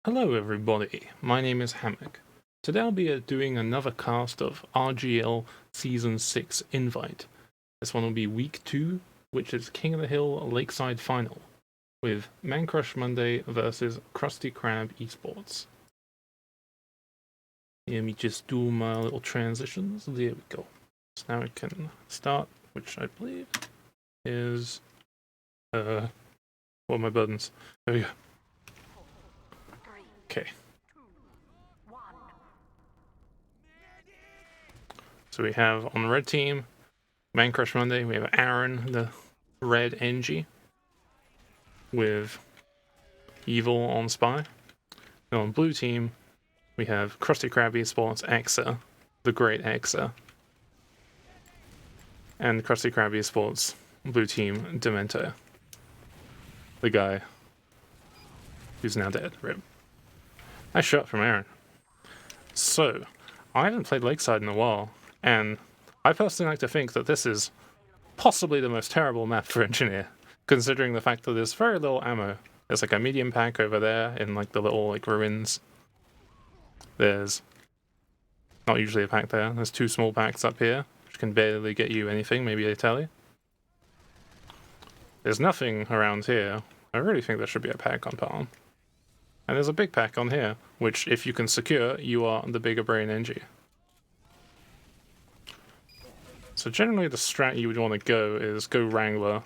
Hello everybody, my name is Hammock. Today I'll be doing another cast of RGL Season 6 Invite. This one will be Week 2, which is King of the Hill Lakeside Final, with Man Crush Monday versus Krusty Krab eSports. Let me just do my little transitions. There we go. So now I can start, which I believe is... what are my buttons? There we go. Okay. So we have on the red team, Man Crush Monday, we have Aaron, the red Engie, with Evil on Spy. And on blue team, we have Krusty Krab eSports, Exa, the great Exa. And Krusty Krab eSports, blue team, Demento, the guy who's now dead. Rip. Nice shot from Aaron. So, I haven't played Lakeside in a while, and I personally like to think that this is possibly the most terrible map for Engineer, considering the fact that there's very little ammo. There's like a medium pack over there in like the little like ruins. There's not usually a pack there. There's two small packs up here, which can barely get you anything, maybe a tally. There's nothing around here. I really think there should be a pack on Palm. And there's a big pack on here, which if you can secure, you are the bigger brain Engie. So generally the strat you would want to go is go Wrangler,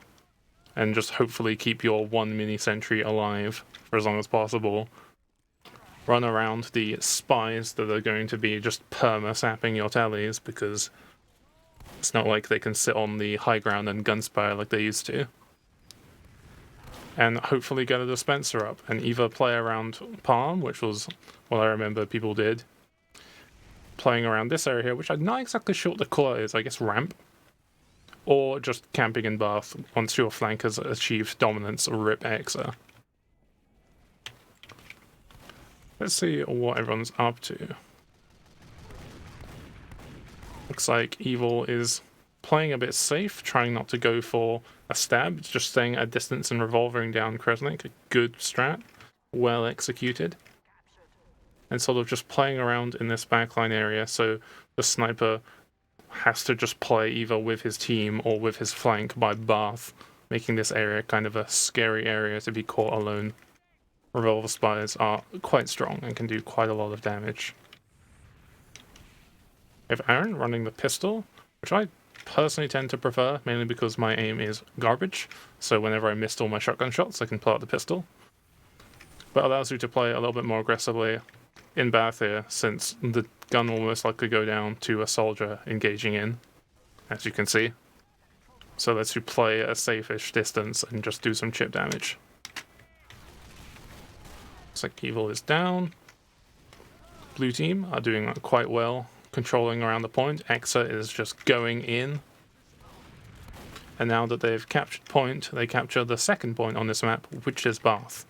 and just hopefully keep your one mini-sentry alive for as long as possible. Run around the spies that are going to be just perma-sapping your tallies, because it's not like they can sit on the high ground and gunspire like they used to. And hopefully get a dispenser up, and either play around Palm, which was what I remember people did. Playing around this area here, which I'm not exactly sure what the colour is, I guess ramp. Or just camping in Bath once your flank has achieved dominance or rip Exa. Let's see what everyone's up to. Looks like Evil is playing a bit safe, trying not to go for a stab, just staying at a distance and revolving down Kresnik. A good strat, well executed. And sort of just playing around in this backline area, so the sniper has to just play either with his team or with his flank by Bath, making this area kind of a scary area to be caught alone. Revolver spies are quite strong and can do quite a lot of damage. We have Aaron running the pistol, which I personally tend to prefer, mainly because my aim is garbage, so whenever I missed all my shotgun shots I can pull out the pistol. But allows you to play a little bit more aggressively in Bath here, since the gun will most likely go down to a soldier engaging in, as you can see. So lets you play at a safe-ish distance and just do some chip damage. Looks like Evil is down. Blue team are doing quite well, controlling around the point. Exa is just going in. And now that they've captured point, they capture the second point on this map, which is Bath.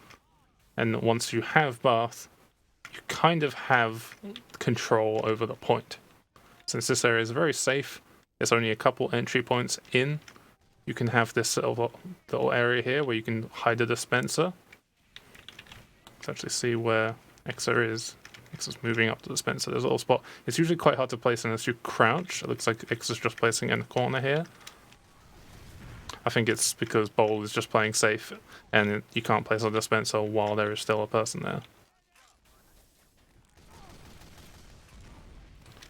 And once you have Bath, you kind of have control over the point. Since this area is very safe, there's only a couple entry points in. You can have this little area here where you can hide a dispenser. Let's actually see where Exa is. Exa's moving up to the dispenser. There's a little spot. It's usually quite hard to place unless you crouch. It looks like Exa's just placing in the corner here. I think it's because Bowl is just playing safe and you can't place a dispenser while there is still a person there.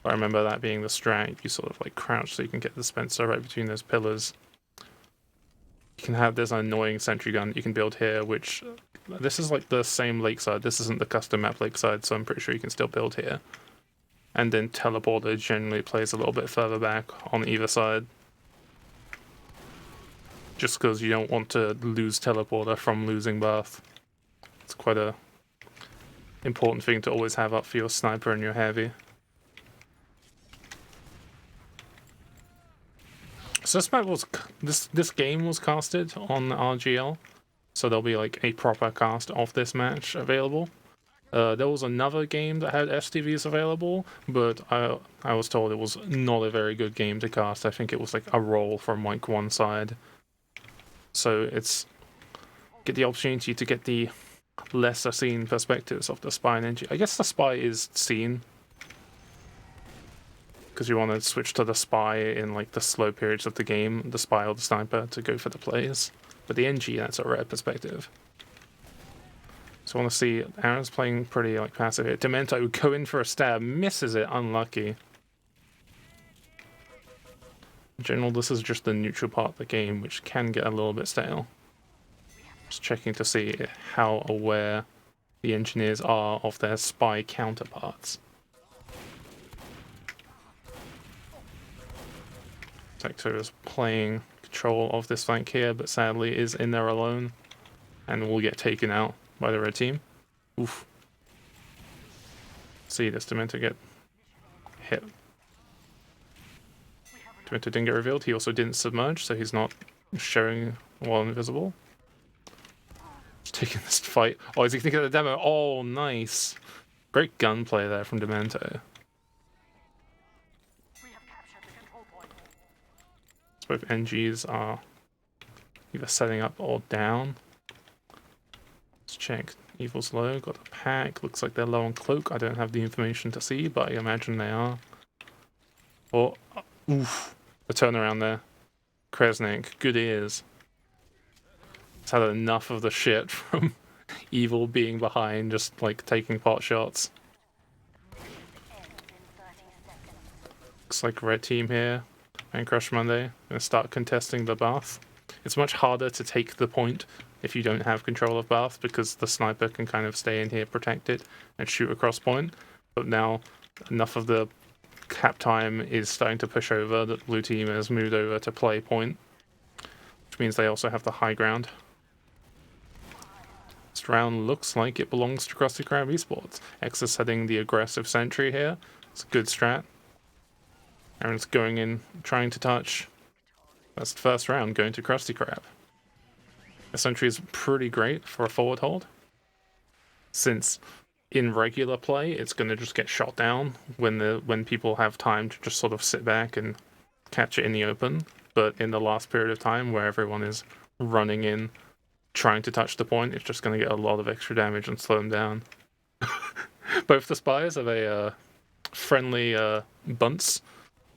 I remember that being the strat. You sort of like crouch so you can get the dispenser right between those pillars. You can have this annoying sentry gun you can build here, which this is like the same Lakeside. This isn't the custom map Lakeside, so I'm pretty sure you can still build here. And then Teleporter generally plays a little bit further back on either side. Just because you don't want to lose Teleporter from losing Bath. It's quite a important thing to always have up for your sniper and your heavy. So this game was casted on RGL, so there'll be like a proper cast of this match available. There was another game that had STVs available, but I was told it was not a very good game to cast. I think it was like a roll from like one side. So it's get the opportunity to get the lesser seen perspectives of the spy and NG. I guess the spy is seen, because you want to switch to the spy in like the slow periods of the game, the spy or the sniper, to go for the plays. But the NG, that's a rare perspective. So I want to see, Aaron's playing pretty like passive here. Demento would go in for a stab, misses it, unlucky. In general, this is just the neutral part of the game, which can get a little bit stale. Just checking to see how aware the engineers are of their spy counterparts. Sector is playing control of this flank here, but sadly is in there alone and will get taken out by the red team. Oof. See this Demento get hit. Demento didn't get revealed. He also didn't submerge, so he's not showing while invisible. Just taking this fight. Oh, is he thinking of the demo? Oh, nice. Great gunplay there from Demento. Both NGs are either setting up or down. Let's check. Evil's low, got a pack. Looks like they're low on cloak. I don't have the information to see, but I imagine they are. Oh, oof. The turnaround there. Kresnik, good ears. It's had enough of the shit from Evil being behind, just like taking pot shots. Looks like red team here. And Crush Monday gonna start contesting the bath. It's much harder to take the point if you don't have control of bath, because the sniper can kind of stay in here protected and shoot across point. But now enough of the cap time is starting to push over that blue team has moved over to play point, which means they also have the high ground. This round looks like it belongs to Krusty Krab eSports. X is setting the aggressive sentry here. It's a good strat. Aaron's going in, trying to touch. That's the first round, going to Krusty Krab. The sentry is pretty great for a forward hold, since in regular play it's going to just get shot down when people have time to just sort of sit back and catch it in the open. But in the last period of time where everyone is running in, trying to touch the point, it's just going to get a lot of extra damage and slow them down. Both the spies have a friendly bunts.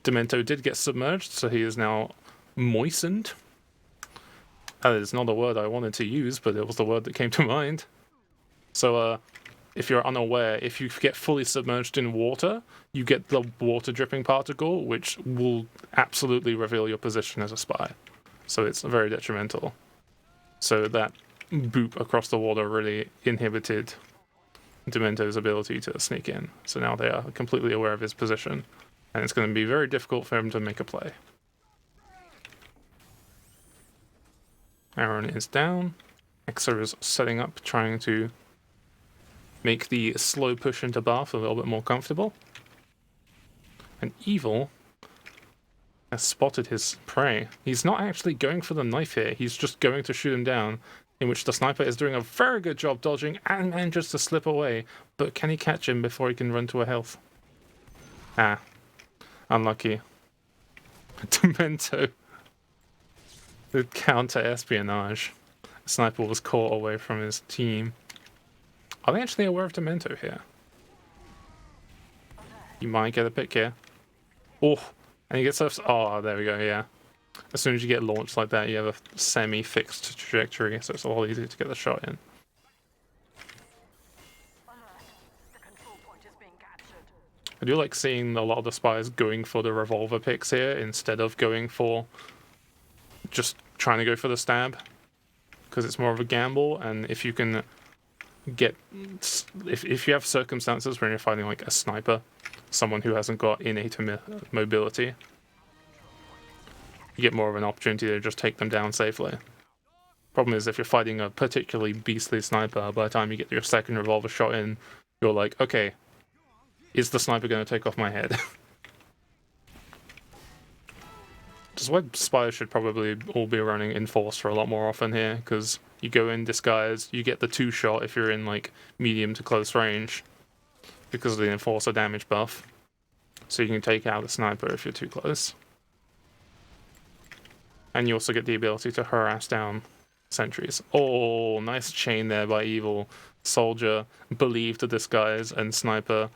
Demento did get submerged, so he is now moistened. That is not a word I wanted to use, but it was the word that came to mind. So if you're unaware, if you get fully submerged in water, you get the water dripping particle, which will absolutely reveal your position as a spy. So it's very detrimental. So that boop across the water really inhibited Demento's ability to sneak in. So now they are completely aware of his position, and it's going to be very difficult for him to make a play. Aaron is down. Exa is setting up, trying to make the slow push into Bath a little bit more comfortable. And Evil has spotted his prey. He's not actually going for the knife here, he's just going to shoot him down, in which the sniper is doing a very good job dodging and manages to slip away. But can he catch him before he can run to a health? Ah, unlucky. Demento. The counter-espionage. The sniper was caught away from his team. Are they actually aware of Demento here? You might get a pick here. Oh, and he gets us. Oh, there we go, yeah. As soon as you get launched like that, you have a semi-fixed trajectory, so it's a lot easier to get the shot in. I do like seeing a lot of the spies going for the revolver picks here instead of going for just trying to go for the stab, because it's more of a gamble. And if you can get, if you have circumstances where you're fighting like a sniper, someone who hasn't got innate mobility, you get more of an opportunity to just take them down safely. Problem is, if you're fighting a particularly beastly sniper, by the time you get your second revolver shot in, you're like, okay, is the sniper going to take off my head? Which is why spies should probably all be running Enforcer a lot more often here, because you go in disguised, you get the 2-shot if you're in like medium to close range, because of the Enforcer damage buff. So you can take out the sniper if you're too close. And you also get the ability to harass down sentries. Oh, nice chain there by Evil. soldier believed the disguise, and sniper,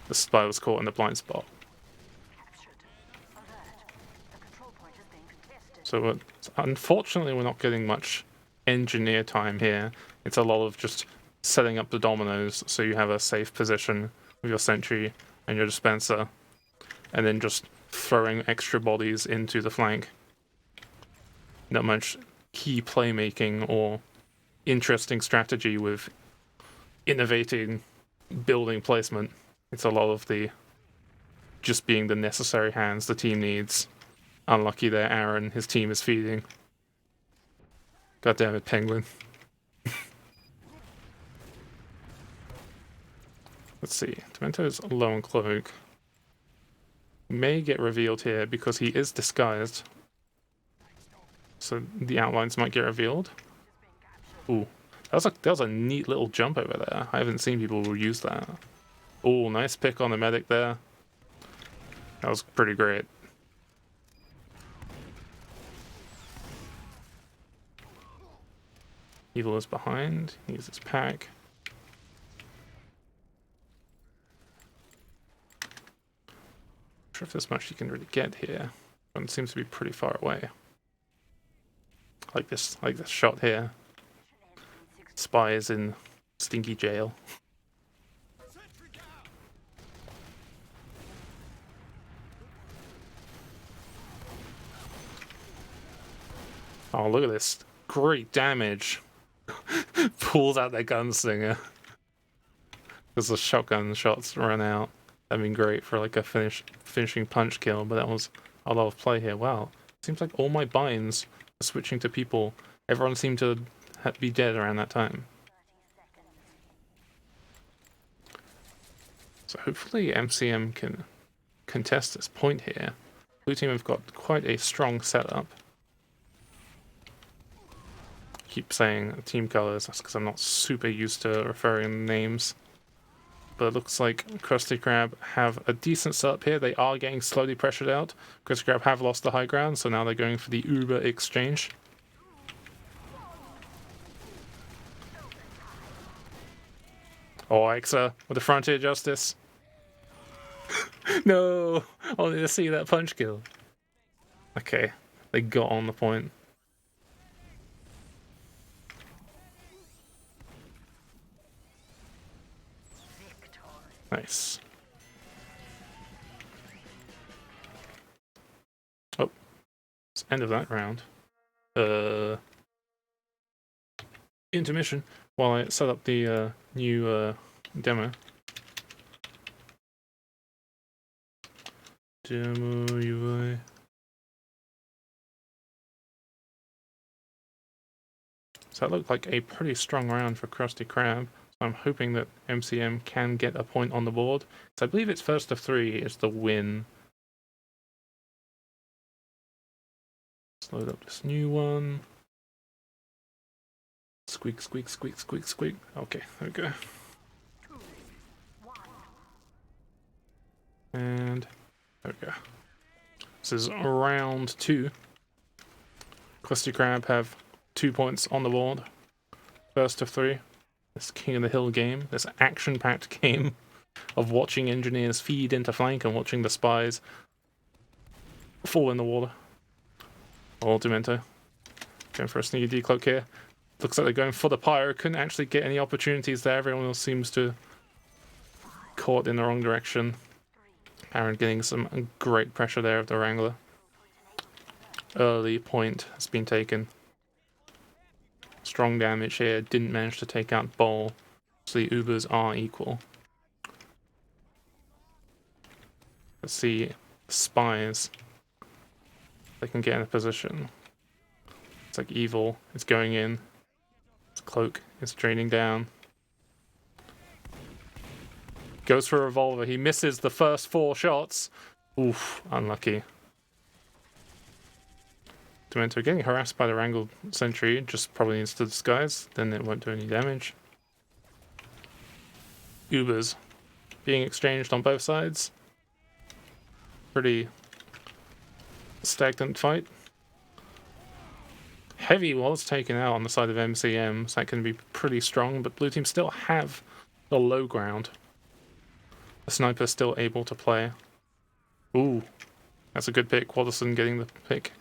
the spy was caught in the blind spot. So unfortunately, we're not getting much engineer time here. It's a lot of just setting up the dominoes so you have a safe position with your sentry and your dispenser, and then just throwing extra bodies into the flank. Not much key playmaking or interesting strategy with innovating building placement. It's a lot of the just being the necessary hands the team needs. Unlucky there, Aaron. His team is feeding. God damn it, Penguin. Let's see. Demento's low on cloak. May get revealed here because he is disguised. So the outlines might get revealed. Ooh. That was a neat little jump over there. I haven't seen people use that. Ooh, nice pick on the medic there. That was pretty great. Evil is behind. He uses pack. Not sure if there's much you can really get here. One seems to be pretty far away. Like this shot here. Spy is in stinky jail. Oh, look at this. Great damage. Pulls out their gunslinger. Because the shotgun shots run out. That'd been great for like a finishing punch kill, but that was a lot of play here. Wow. Seems like all my binds are switching to people. Everyone seemed to be dead around that time. So hopefully MCM can contest this point here. Blue team have got quite a strong setup. Keep saying team colors, that's because I'm not super used to referring names. But it looks like Krusty Krab have a decent setup here. They are getting slowly pressured out. Krusty Krab have lost the high ground, so now they're going for the Uber exchange. Oh, Ixa with the frontier justice. No! I wanted to see that punch kill. Okay, they got on the point. Nice. Oh, it's end of that round. Intermission while I set up the new demo. Demo UI. So that looked like a pretty strong round for Krusty Krab. So I'm hoping that MCM can get a point on the board. So I believe it's first of 3 is the win. Let's load up this new one. Squeak, squeak, squeak, squeak, squeak. Okay, there we go. And there we go. This is round 2. Krusty Krab have 2 points on the board. First of 3. This King of the Hill game, this action-packed game of watching engineers feed into flank and watching the spies fall in the water. Oh, Demento. Going for a sneaky decloak here. Looks like they're going for the pyro. Couldn't actually get any opportunities there. Everyone else seems to caught in the wrong direction. Aaron getting some great pressure there of the Wrangler. Early point has been taken. Strong damage here. Didn't manage to take out Bowl. So the Ubers are equal. Let's see spies. They can get in a position. It's like Evil. It's going in. It's Cloak. It's draining down. Goes for a revolver. He misses the first 4 shots. Oof, unlucky. Demento getting harassed by the Wrangled sentry. Just probably needs to disguise. Then it won't do any damage. Ubers being exchanged on both sides. Pretty stagnant fight. Heavy was taken out on the side of MCM, so that can be pretty strong, but blue team still have the low ground. The sniper's still able to play. Ooh, that's a good pick. Watterson getting the pick.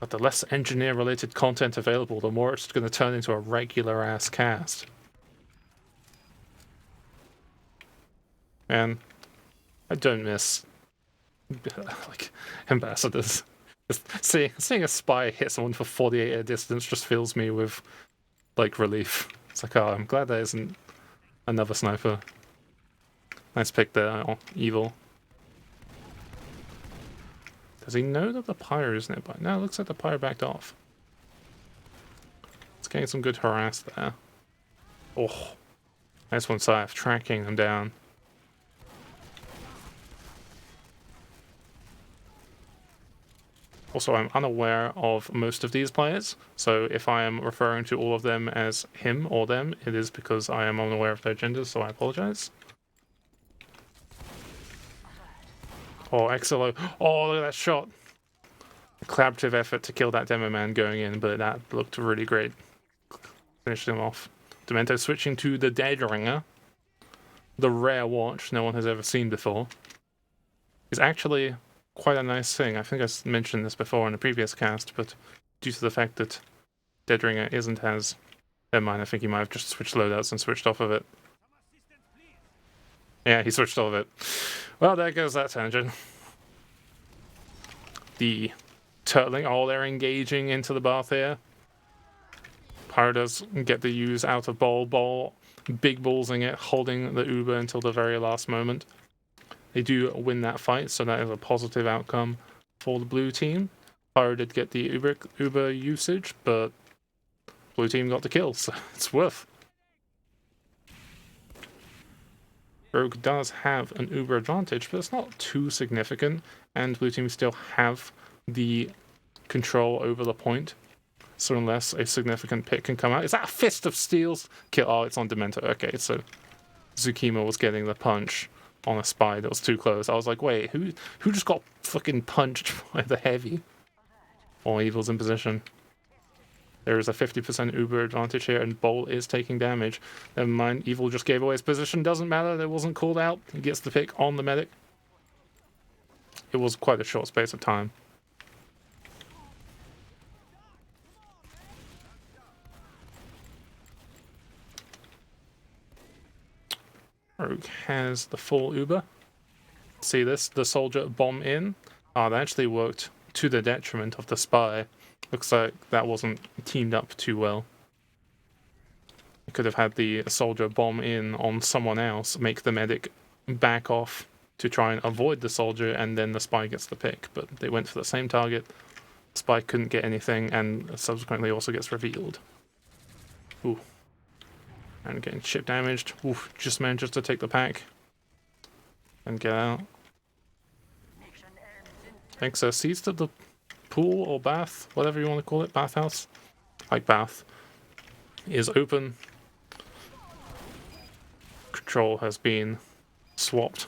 But the less engineer-related content available, the more it's going to turn into a regular-ass cast. And I don't miss like ambassadors. Just seeing a spy hit someone for 48 air distance just fills me with like relief. It's like, oh, I'm glad there isn't another sniper. Nice pick there, oh, evil. Does he know that the pyre is nearby? No, it looks like the pyre backed off. It's getting some good harass there. Oh, nice one, Scythe, tracking them down. Also, I'm unaware of most of these players, so if I am referring to all of them as him or them, it is because I am unaware of their genders, so I apologize. Oh, Exilo. Oh, look at that shot. A collaborative effort to kill that demo man going in, but that looked really great. Finished him off. Demento switching to the Dead Ringer. The rare watch no one has ever seen before. Is actually quite a nice thing. I think I mentioned this before in a previous cast, but due to the fact that Dead Ringer isn't as... Never mind, I think he might have just switched loadouts and switched off of it. Yeah, he switched off of it. Well, there goes that tangent. The turtling. Oh, they're engaging into the bath here. Pyro does get the use out of Ball. Ball big ballsing it, holding the Uber until the very last moment. They do win that fight, so that is a positive outcome for the blue team. Pyro did get the Uber usage, but blue team got the kill, so it's worth. Rogue does have an Uber advantage, but it's not too significant, and blue team still have the control over the point. So unless a significant pick can come out... Is that a Fist of Steel's kill? Oh, it's on Demento. Okay, so Tsukima was getting the punch on a spy that was too close. I was like, wait, who just got fucking punched by the heavy? All Evil's in position. There is a 50% Uber advantage here, and Bowl is taking damage. Never mind, Evil just gave away his position. Doesn't matter, it wasn't called out. He gets the pick on the medic. It was quite a short space of time. Rogue has the full Uber. See this? The soldier bomb in. Oh, that actually worked to the detriment of the spy. Looks like that wasn't teamed up too well. I could have had the soldier bomb in on someone else, make the medic back off to try and avoid the soldier, and then the spy gets the pick. But they went for the same target. The spy couldn't get anything, and subsequently also gets revealed. Ooh. And getting chip damaged. Oof, just manages to take the pack and get out. Thanks, seeds to the pool or bath, whatever you want to call it, bathhouse. Like bath is open. Control has been swapped.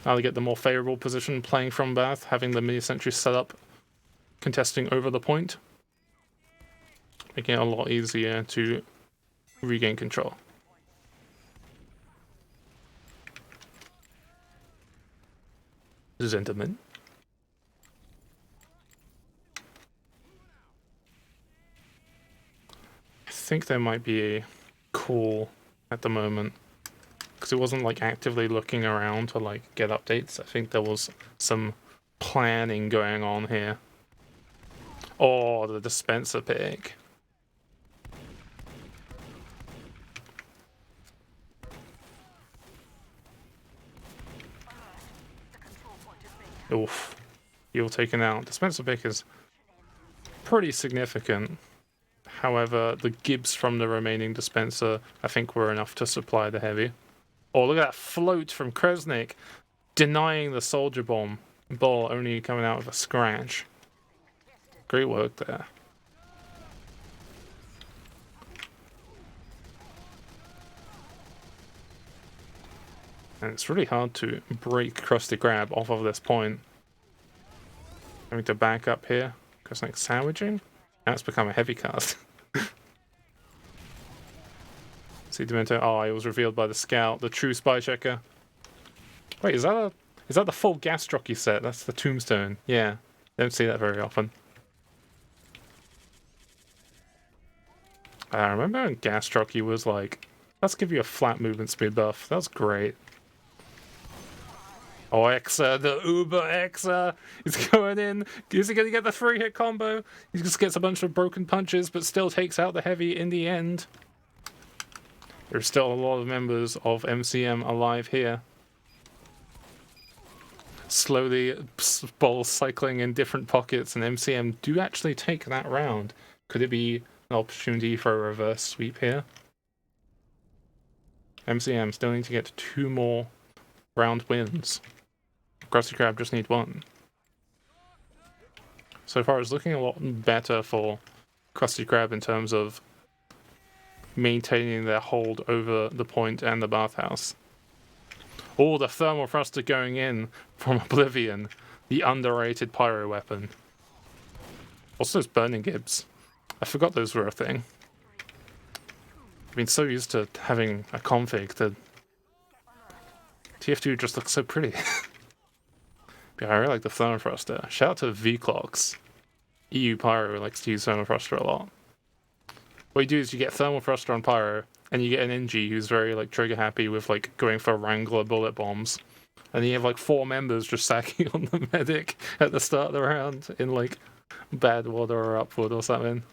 Now they get the more favorable position playing from bath, having the mini sentry set up, contesting over the point, making it a lot easier to regain control. Zenderman. I think there might be a call at the moment, because it wasn't like actively looking around to like get updates. I think there was some planning going on here. Oh, the dispenser pick. Oof. You're taken out. Dispenser pick is pretty significant. However, the Gibbs from the remaining dispenser, I think, were enough to supply the heavy. Oh, look at that float from Krusnik, denying the soldier bomb. Ball only coming out with a scratch. Great work there. And it's really hard to break Krusty Krab off of this point. Having to back up here. Because like sandwiching? Now it's become a heavy cast. See Demento. Oh, it was revealed by the scout, the true spy checker. Wait, is that the full gas jockey set? That's the tombstone. Yeah. Don't see that very often. I remember when gas jockey was like, let's give you a flat movement speed buff. That was great. Oh, Exa, the Uber Exa is going in. Is he going to get the 3-hit combo? He just gets a bunch of broken punches, but still takes out the heavy in the end. There's still a lot of members of MCM alive here. Slowly, balls cycling in different pockets, and MCM do actually take that round. Could it be an opportunity for a reverse sweep here? MCM still need to get 2 more round wins. Krusty Krab just need 1. So far, it's looking a lot better for Krusty Krab in terms of maintaining their hold over the point and the bathhouse. Oh, the thermal thruster going in from Oblivion, the underrated pyro weapon. Also, those burning gibs. I forgot those were a thing. I've been so used to having a config that TF2 just looks so pretty. Yeah, I really like the thermal thruster. Shout out to V-Clocks. EU Pyro likes to use thermal thruster a lot. What you do is you get thermal thruster on Pyro, and you get an NG who's very like trigger happy with like going for Wrangler bullet bombs. And you have like 4 members just sacking on the medic at the start of the round in like bad water or upward or something.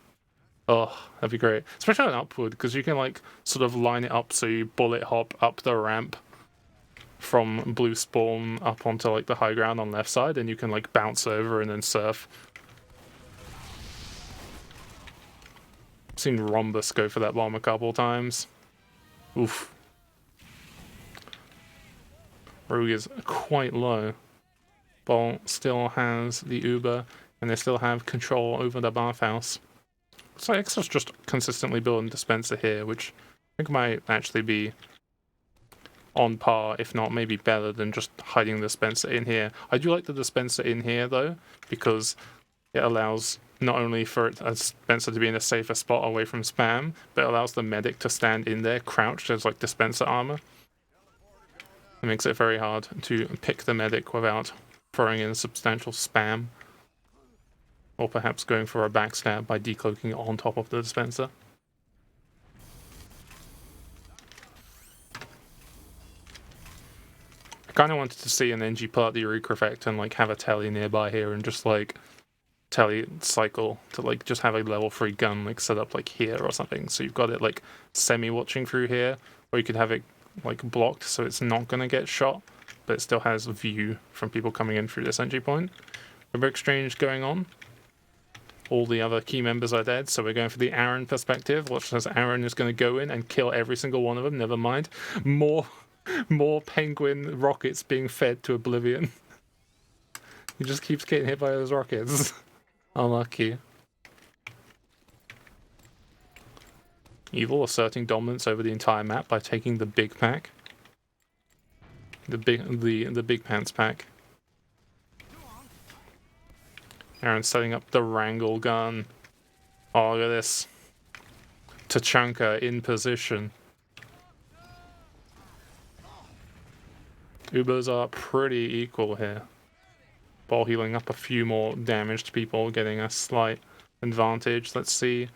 Oh, that'd be great. Especially on upward, because you can like sort of line it up so you bullet hop up the ramp from blue spawn up onto like the high ground on left side, and you can like bounce over and then surf. I've seen Rhombus go for that bomb a couple times. Oof. Rogue is quite low. Ball still has the Uber, and they still have control over the bathhouse. So Exo's just consistently building dispenser here, which I think might actually be on par, if not maybe better than just hiding the dispenser in here. I do like the dispenser in here though, because it allows not only for a dispenser to be in a safer spot away from spam, but it allows the medic to stand in there crouched as like dispenser armor. It makes it very hard to pick the medic without throwing in substantial spam, or perhaps going for a backstab by decloaking on top of the dispenser. I kind of wanted to see an NG pull out the Eureka effect and like have a telly nearby here and just like telly cycle to like just have a level 3 gun like set up like here or something. So you've got it like semi-watching through here, or you could have it like blocked so it's not going to get shot, but it still has a view from people coming in through this entry point. River exchange going on. All the other key members are dead, so we're going for the Aaron perspective. Watch as Aaron is going to go in and kill every single one of them. Never mind. More penguin rockets being fed to Oblivion. He just keeps getting hit by those rockets. Unlucky. Evil asserting dominance over the entire map by taking the big pack. The big pants pack. Aaron setting up the Wrangle gun. Oh, look at this. Tachanka in position. Ubers are pretty equal here. Ball healing up a few more damaged people, getting a slight advantage. Let's see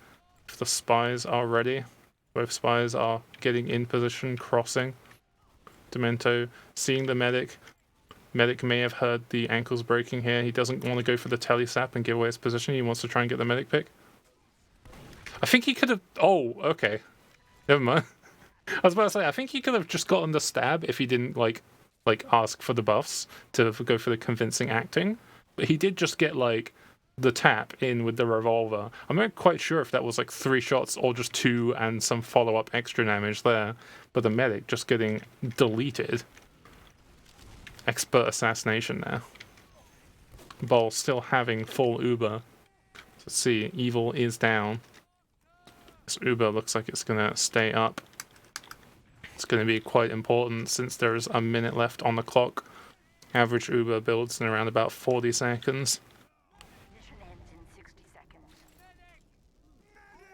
if the spies are ready. Both spies are getting in position, crossing. Demento seeing the medic. Medic may have heard the ankles breaking here. He doesn't want to go for the telesap and give away his position. He wants to try and get the medic pick. I think he could have... Oh, okay. Never mind. I was about to say, I think he could have just gotten the stab if he didn't, like ask for the buffs to go for the convincing acting. But he did just get, like, the tap in with the revolver. I'm not quite sure if that was, like, 3 shots or just 2 and some follow-up extra damage there. But the medic just getting deleted. Expert assassination there. Ball still having full Uber. Let's see, Evil is down. This Uber looks like it's going to stay up. It's going to be quite important since there's a minute left on the clock. Average Uber builds in around about 40 seconds.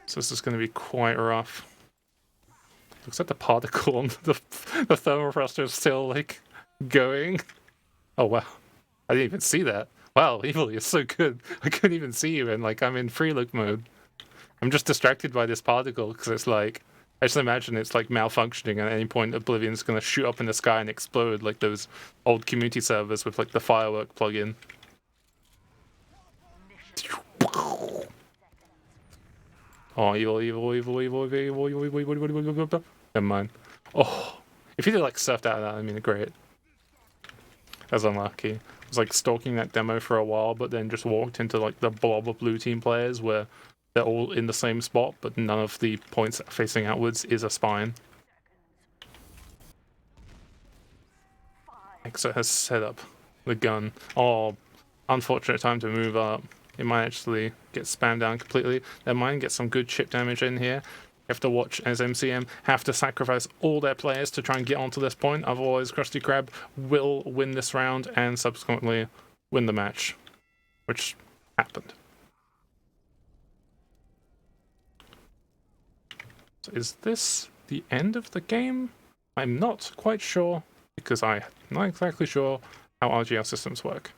So this is going to be quite rough. Looks like the particle on the thermal thruster is still, like, going. Oh, wow. I didn't even see that. Wow, Evil, you're so good. I couldn't even see you, and, like, I'm in free look mode. I'm just distracted by this particle, because it's like... I just imagine it's, like, malfunctioning, and at any point Oblivion's going to shoot up in the sky and explode, like those old community servers with, like, the firework plugin. Oh, evil. Never mind. Oh, if he did, like, surfed out of that, I mean, great. That's unlucky. I was, like, stalking that demo for a while, but then just walked into, like, the blob of blue team players where they're all in the same spot, but none of the points facing outwards is a spine. Exo has set up the gun. Oh, unfortunate time to move up. It might actually get spammed down completely. They might get some good chip damage in here. You have to watch as MCM have to sacrifice all their players to try and get onto this point. Otherwise, Krusty Krab will win this round and subsequently win the match, which happened. So is this the end of the game? I'm not quite sure, because I'm not exactly sure how RGL systems work.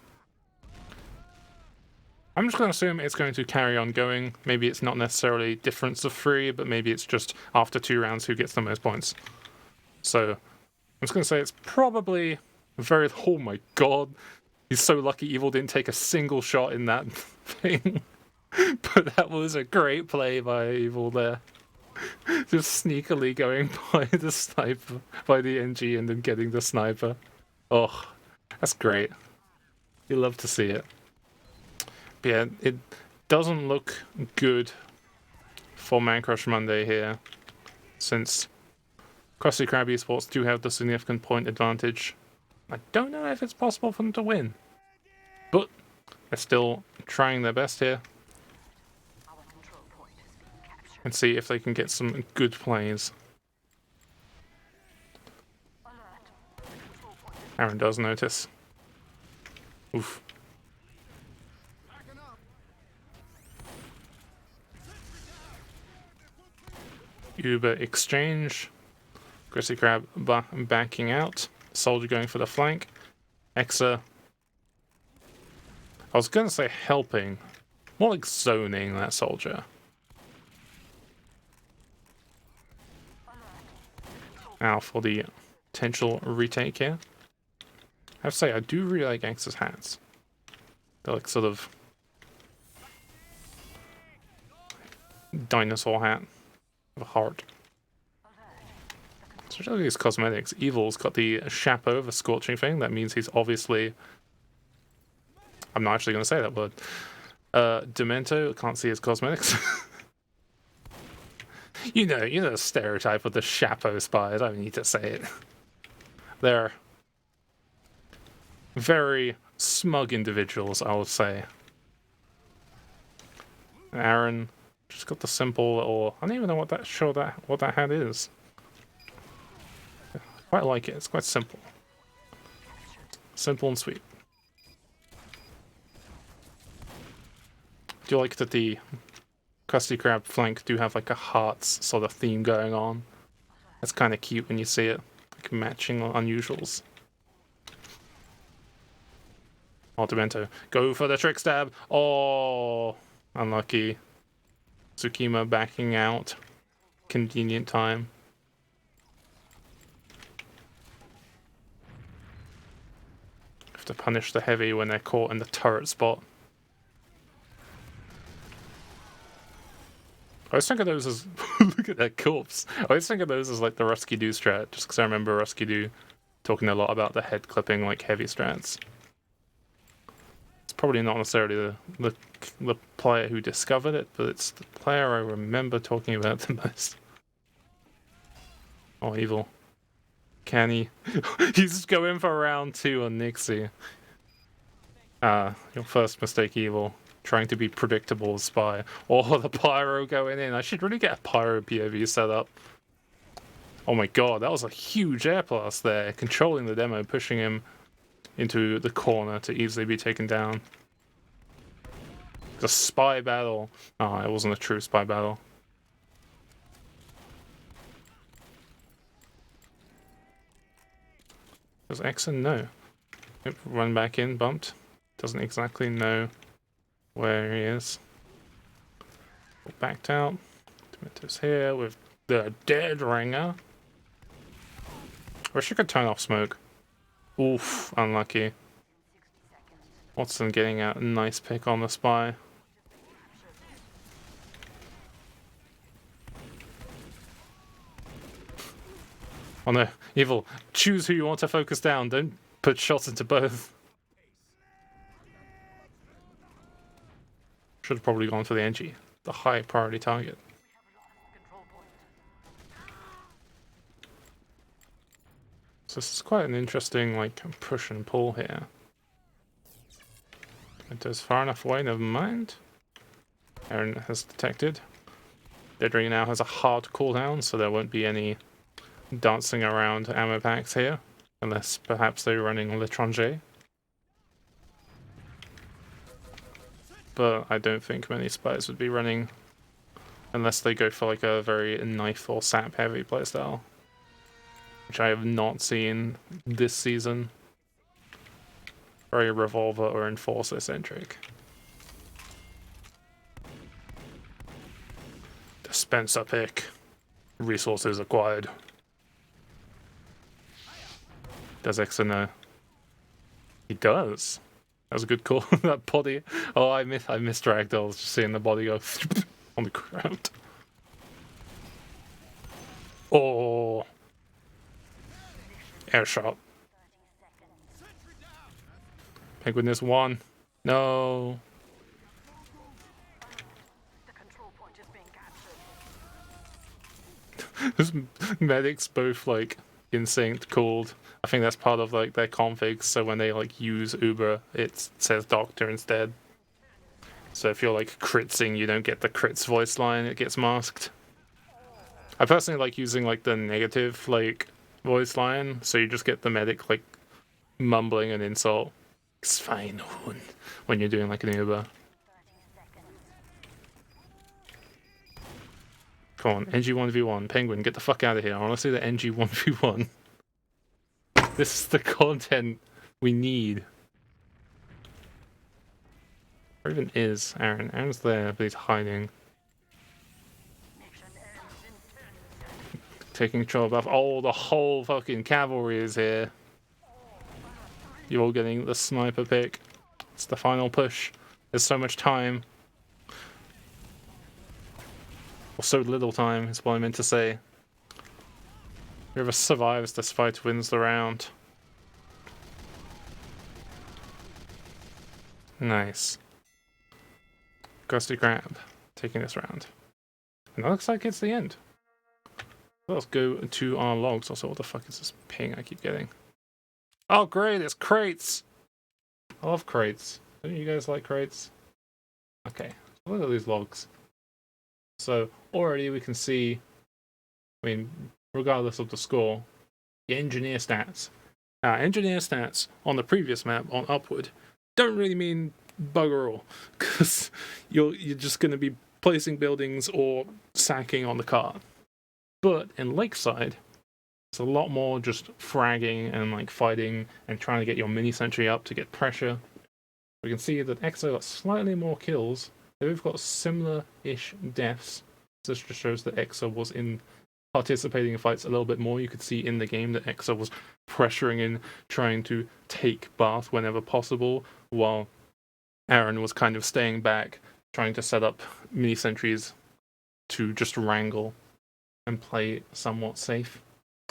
I'm just going to assume it's going to carry on going. Maybe it's not necessarily difference of 3, but maybe it's just after 2 rounds who gets the most points. So I'm just going to say it's probably very... Oh my god. He's so lucky Evil didn't take a single shot in that thing. But that was a great play by Evil there. Just sneakily going by the sniper, by the NG, and then getting the sniper. Oh, that's great. You love to see it. But yeah, it doesn't look good for Man Crush Monday here, since Krusty Krab eSports do have the significant point advantage. I don't know if it's possible for them to win, but they're still trying their best here. And see if they can get some good plays. Aaron does notice. Oof. Uber exchange. Krusty Krab backing out. Soldier going for the flank. Exa. I was going to say helping. More like zoning that soldier. Now for the potential retake here. I have to say, I do really like Exa's hats. They're like sort of dinosaur hat with a heart. So these cosmetics. Evil's got the chapeau, the scorching thing. That means he's obviously... I'm not actually going to say that word. Demento, can't see his cosmetics. You know the stereotype of the chapeau spy. I don't need to say it. They're very smug individuals, I would say. Aaron just got the simple, or I don't even know what that hat is. I quite like it. It's quite simple. Simple and sweet. Do you like that the Krusty Krab flank do have like a hearts sort of theme going on? It's kind of cute when you see it, like matching unusuals. Demento, go for the trick stab. Oh, unlucky. Tsukima backing out. Convenient time. Have to punish the heavy when they're caught in the turret spot. I always think of those as... Look at that corpse. I always think of those as like the Rusky Doo strat, just because I remember Rusky Doo talking a lot about the head clipping like heavy strats. It's probably not necessarily the player who discovered it, but it's the player I remember talking about the most. Oh, Evil. Can he? He's going for round 2 on Nixie. Your first mistake, Evil. Trying to be predictable as spy. Oh, the pyro going in. I should really get a pyro POV set up. Oh my god, that was a huge air blast there. Controlling the demo, pushing him into the corner to easily be taken down. The spy battle. Oh, it wasn't a true spy battle. Does Exa know? Yep, run back in, bumped. Doesn't exactly know where he is. Backed out. Tomatoes here with the dead ringer. Wish I could turn off smoke. Oof, unlucky. Watson getting a nice pick on the spy. Oh no, Evil, choose who you want to focus down, don't put shots into both. Should have probably gone for the Engie, the high priority target. So this is quite an interesting like push and pull here. It goes far enough away, never mind. Aaron has detected. Dead Ring now has a hard cooldown, so there won't be any dancing around ammo packs here, unless perhaps they're running L'Étranger. But I don't think many spies would be running unless they go for like a very knife or sap heavy playstyle, which I have not seen this season. Very revolver or enforcer centric. Dispenser pick. Resources acquired. Does Exa know? He does. That was a good call. That body. Oh, I misdragged. I was just seeing the body go on the ground. Oh. Air shot. Penguin is one. No. Those medics both like instinct called. I think that's part of like their configs, so when they like use Uber it says doctor instead. So if you're like critzing, you don't get the crits voice line, it gets masked. I personally like using like the negative like voice line, so you just get the medic like mumbling an insult. It's fine when you're doing like an Uber. Come on, NG 1v1. Penguin, get the fuck out of here. I want to see the NG 1v1. This is the content we need. Where even is Aaron? Aaron's there, but he's hiding. Taking control above. Oh, the whole fucking cavalry is here. You're all getting the sniper pick. It's the final push. There's so much time. Or so little time is what I meant to say. Whoever survives this fight wins the round. Nice. Krusty Krab taking this round. And that looks like it's the end. Let's go to our logs. Also, what the fuck is this ping I keep getting? Oh great, it's crates! I love crates. Don't you guys like crates? Okay, look at these logs. So already we can see, I mean, regardless of the score, the engineer stats. Now, engineer stats on the previous map on Upward don't really mean bugger all, because you're just going to be placing buildings or sacking on the card. But in Lakeside, it's a lot more just fragging and like fighting and trying to get your mini sentry up to get pressure. We can see that Exa got slightly more kills. They've got similar-ish deaths. This just shows that Exa was participating in fights a little bit more. You could see in the game that Exa was pressuring in, trying to take Bath whenever possible, while Aaron was kind of staying back, trying to set up mini sentries to just wrangle and play somewhat safe,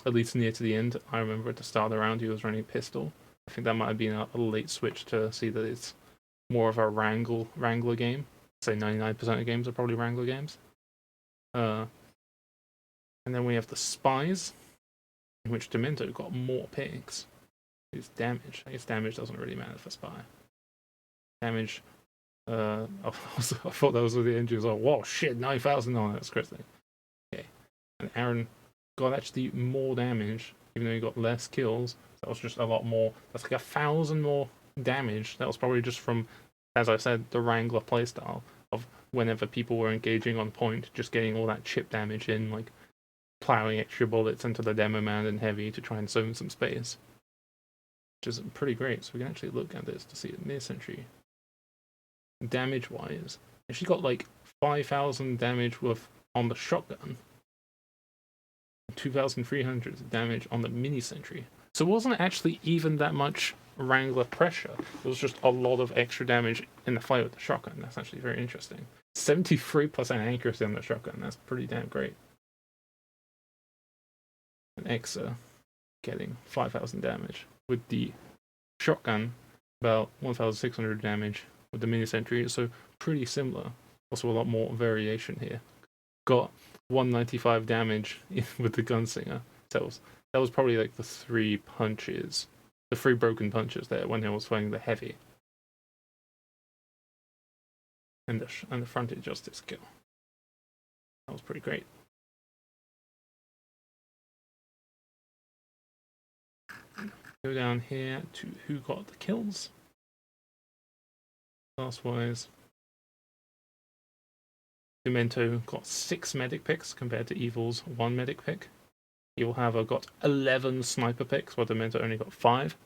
at least near to the end. I remember at the start of the round he was running pistol. I think that might have been a late switch to see that it's more of a wrangler game. Say 99% of games are probably wrangler games. And then we have the spies, in which Demento got more picks. His damage. I guess damage doesn't really matter for spy. Damage. I thought that was with the engines. Oh, whoa, shit, 9,000 on it. That's crazy. Okay. And Aaron got actually more damage, even though he got less kills. That was just a lot more. That's like 1,000 more damage. That was probably just from, as I said, the Wrangler playstyle of whenever people were engaging on point, just getting all that chip damage in, like plowing extra bullets into the demo man and heavy to try and zone some space. which is pretty great. So we can actually look at this to see it near sentry. Damage wise, she got like 5,000 damage worth on the shotgun, 2,300 damage on the mini sentry. So it wasn't actually even that much Wrangler pressure. It was just a lot of extra damage in the fight with the shotgun. That's actually very interesting. 73% accuracy on the shotgun. That's pretty damn great. And Exa getting 5,000 damage with the shotgun, about 1,600 damage with the mini sentry. So pretty similar. Also a lot more variation here. Got 195 damage with the gunslinger. That was probably like the 3 punches, the 3 broken punches there when he was fighting the heavy. And the fronted justice kill. That was pretty great. Go down here to who got the kills. Class-wise, Demento got 6 medic picks compared to Evil's 1 medic pick. Evil Hava got 11 sniper picks, while Demento only got 5.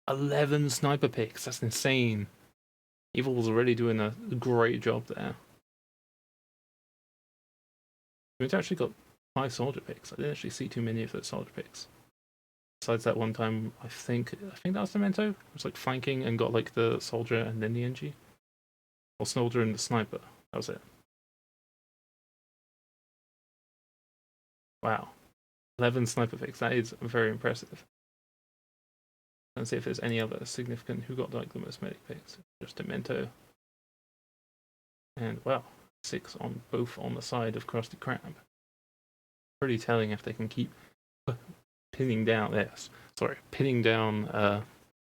11 sniper picks, that's insane. Evil was already doing a great job there. Demento actually got 5 soldier picks. I didn't actually see too many of those soldier picks. Besides that one time, I think that was Demento. It was like flanking and got like the soldier and then the NG. Or soldier and the sniper. That was it. Wow. 11 sniper picks. That is very impressive. Let's see if there's any other significant who got like the most medic picks. Just Demento. And wow, 6 on both on the side of Krusty Krab. Pretty telling if they can keep pinning down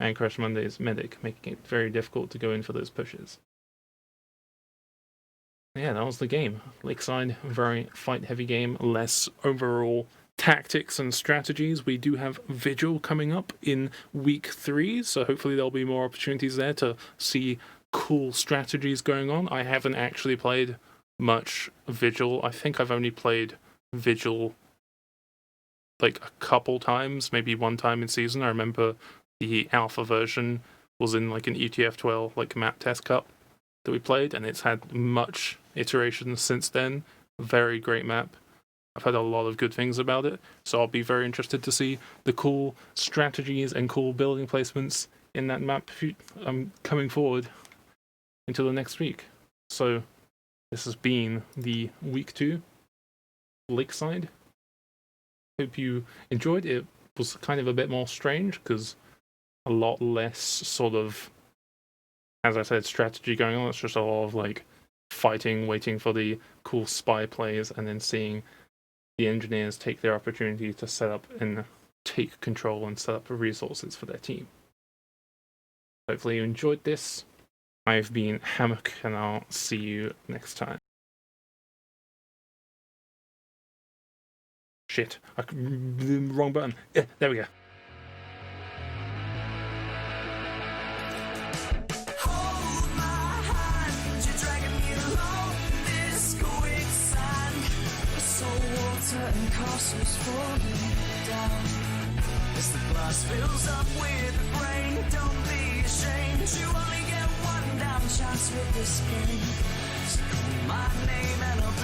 and Crash Monday's medic, making it very difficult to go in for those pushes. Yeah, that was the game. Lakeside, very fight-heavy game, less overall tactics and strategies. We do have Vigil coming up in week 3, so hopefully there'll be more opportunities there to see cool strategies going on. I haven't actually played much Vigil. I think I've only played Vigil like a couple times, maybe one time in season. I remember the alpha version was in like an ETF 12 like map test cup that we played, and it's had much iterations since then. Very great map. I've heard a lot of good things about it, so I'll be very interested to see the cool strategies and cool building placements in that map coming forward until the next week. So this has been the week 2 Lakeside. Hope you enjoyed it. It was kind of a bit more strange because a lot less sort of, as I said, strategy going on. It's just a lot of like fighting, waiting for the cool spy plays, and then seeing the engineers take their opportunity to set up and take control and set up resources for their team. Hopefully you enjoyed this. I've been Hammock, and I'll see you next time. Shit, wrong button. Yeah, there we go. Hold my hand, you're dragging me along this quicksand. Salt water and castles falling down. As the glass fills up with the brain, don't be ashamed. You only get one damn chance with this game. So call my name and I'll